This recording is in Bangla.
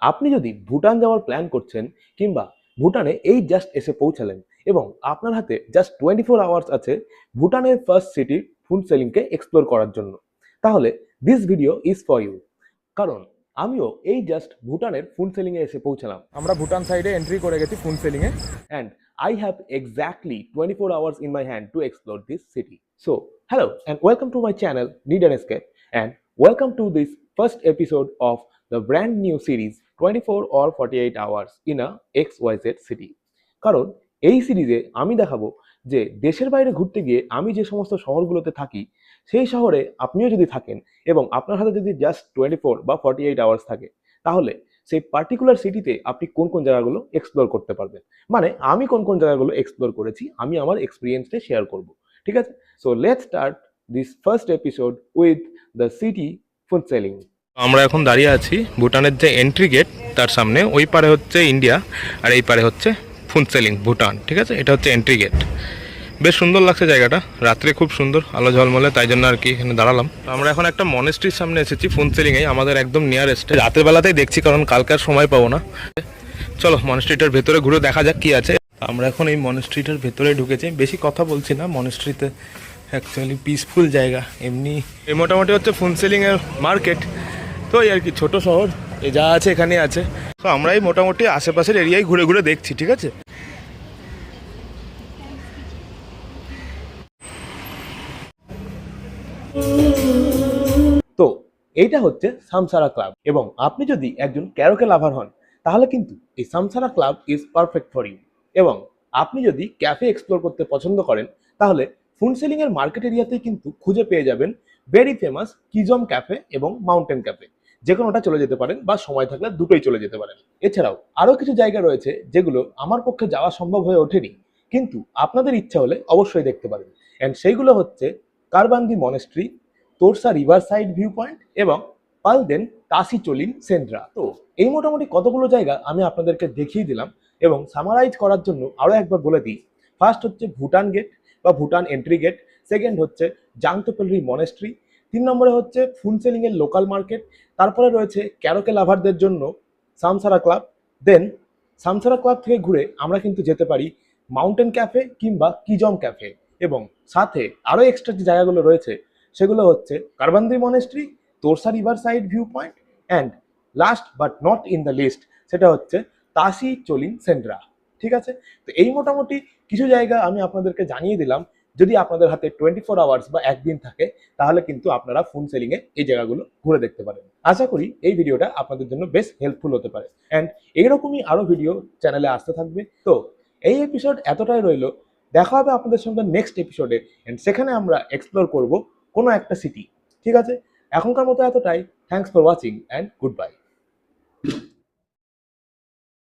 আপনি যদি ভুটান যাওয়ার প্ল্যান করছেন কিংবা ভুটানে এই জাস্ট এসে পৌঁছালেন এবং আপনার হাতে জাস্ট 24 আওয়ার্স আছে ভুটানের ফার্স্ট সিটি ফুনসেলিংকে এক্সপ্লোর করার জন্য, তাহলে this video is for you. কারণ আমিও এই জাস্ট ভুটানের ফুনসেলিংয়ে এসে পৌঁছালাম। আমরা ভুটান সাইডে এন্ট্রি করে গেছি ফুনসেলিংয়ে, and I have exactly 24 hours in my hand to explore this city. So, hello and welcome to my channel Need an Escape, and welcome to this first episode of the brand new series 24 or 48 hours in a XYZ city. কারণ এই সিরিজে আমি দেখাবো যে দেশের বাইরে ঘুরতে গিয়ে আমি যে সমস্ত শহরগুলোতে থাকি সেই শহরে আপনিও যদি থাকেন এবং আপনার হাতে যদি জাস্ট 24 বা 48 আওয়ার্স থাকে, তাহলে সেই পার্টিকুলার সিটিতে আপনি কোন কোন জায়গাগুলো এক্সপ্লোর করতে পারবেন। মানে আমি কোন কোন জায়গাগুলো এক্সপ্লোর করেছি আমি আমার এক্সপিরিয়েন্সটা শেয়ার করব, ঠিক আছে? So let's start this first episode with the city Phuentsholing. আমরা এখন দাঁড়িয়ে আছি ভুটানের যে এন্ট্রি গেট তার সামনে। ওই পারে হচ্ছে ইন্ডিয়া আর এই পারে হচ্ছে ফুনসেলিং ভুটান, ঠিক আছে? এটা হচ্ছে এন্ট্রি গেট। বেশ সুন্দর লাগছে জায়গাটা, রাত্রে খুব সুন্দর আলো ঝলমলে, তাই জন্য আর কি এখানে দাঁড়ালাম। আমরা এখন একটা মনেস্ট্রির সামনে এসেছি ফুনসেলিংয়ে, আমাদের একদম নিয়ারেস্টে। রাতের বেলাতেই দেখছি কারণ কালকে আর সময় পাবো না। চলো মনেস্ট্রিটার ভেতরে ঘুরে দেখা যাক কি আছে। আমরা এখন এই মনেস্ট্রিটার ভেতরে ঢুকেছি, বেশি কথা বলছি না। মনেস্ট্রিতে অ্যাকচুয়ালি পিসফুল জায়গা, এমনি এই মোটামুটি হচ্ছে ফুনসেলিংয়ের মার্কেট। তো এই আর কি, ছোট শহর, এই যা আছে এখানে আছে। তো আমরা এই মোটামুটি আশেপাশের এরিয়ায় ঘুরে ঘুরে দেখছি, ঠিক আছে? তো এইটা হচ্ছে সামসারা ক্লাব, এবং আপনি যদি একজন ক্যারোকে লাভার হন তাহলে কিন্তু এই Samsara club is perfect for you. এবং আপনি যদি ক্যাফে এক্সপ্লোর করতে পছন্দ করেন তাহলে ফুনসেলিং এর মার্কেট এরিয়াতেই কিন্তু খুঁজে পেয়ে যাবেন ভেরি ফেমাস কিজম ক্যাফে এবং মাউন্টেন ক্যাফে। যে কোনোটা চলে যেতে পারেন বা সময় থাকলে দুটোই চলে যেতে পারেন। এছাড়াও আরো কিছু জায়গা রয়েছে যেগুলো আমার পক্ষে যাওয়া সম্ভব হয়ে ওঠেনি, কিন্তু আপনাদের ইচ্ছা হলে অবশ্যই দেখতে পারেন। অ্যান্ড সেইগুলো হচ্ছে Karbandi monastery, Torsa river side view point এবং পালদেন তাসিচোলিন সেন্দ্রা। তো এই মোটামুটি কতগুলো জায়গা আমি আপনাদেরকে দেখিয়ে দিলাম, এবং সামারাইজ করার জন্য আরও একবার বলে দিই। ফার্স্ট হচ্ছে ভুটান গেট বা ভুটান এন্ট্রি গেট, সেকেন্ড হচ্ছে জাংতোপেলরি মনেস্ট্রি, 3 নম্বরে হচ্ছে ফুনসেলিং এর লোকাল মার্কেট, তারপরে রয়েছে ক্যারোকে লাভারদের জন্য সামসারা ক্লাব। দেন সামসারা ক্লাব থেকে ঘুরে আমরা কিন্তু যেতে পারি মাউন্টেন ক্যাফে কিংবা কিজম ক্যাফে, এবং সাথে আরও এক্সট্রা যে জায়গাগুলো রয়েছে সেগুলো হচ্ছে Karbandi monastery, Torsa river side view point, and last but not in the list সেটা হচ্ছে তাসি চোলিন সেন্দ্রা, ঠিক আছে? তো এই মোটামুটি কিছু জায়গা আমি আপনাদেরকে জানিয়ে দিলাম। যদি আপনাদের হাতে 24 আওয়ার্স বা একদিন থাকে তাহলে কিন্তু আপনারা ফুনসেলিংয়ে এই জায়গাগুলো ঘুরে দেখতে পারেন। আশা করি এই ভিডিওটা আপনাদের জন্য বেশ হেল্পফুল হতে পারে, অ্যান্ড এইরকমই আরও ভিডিও চ্যানেলে আসতে থাকবে। তো এই এপিসোড এতটাই রইল, দেখা হবে আপনাদের সঙ্গে নেক্সট এপিসোডে, অ্যান্ড সেখানে আমরা এক্সপ্লোর করব কোনো একটা সিটি, ঠিক আছে? এখনকার মতো এতটাই। Thanks for watching and good bye.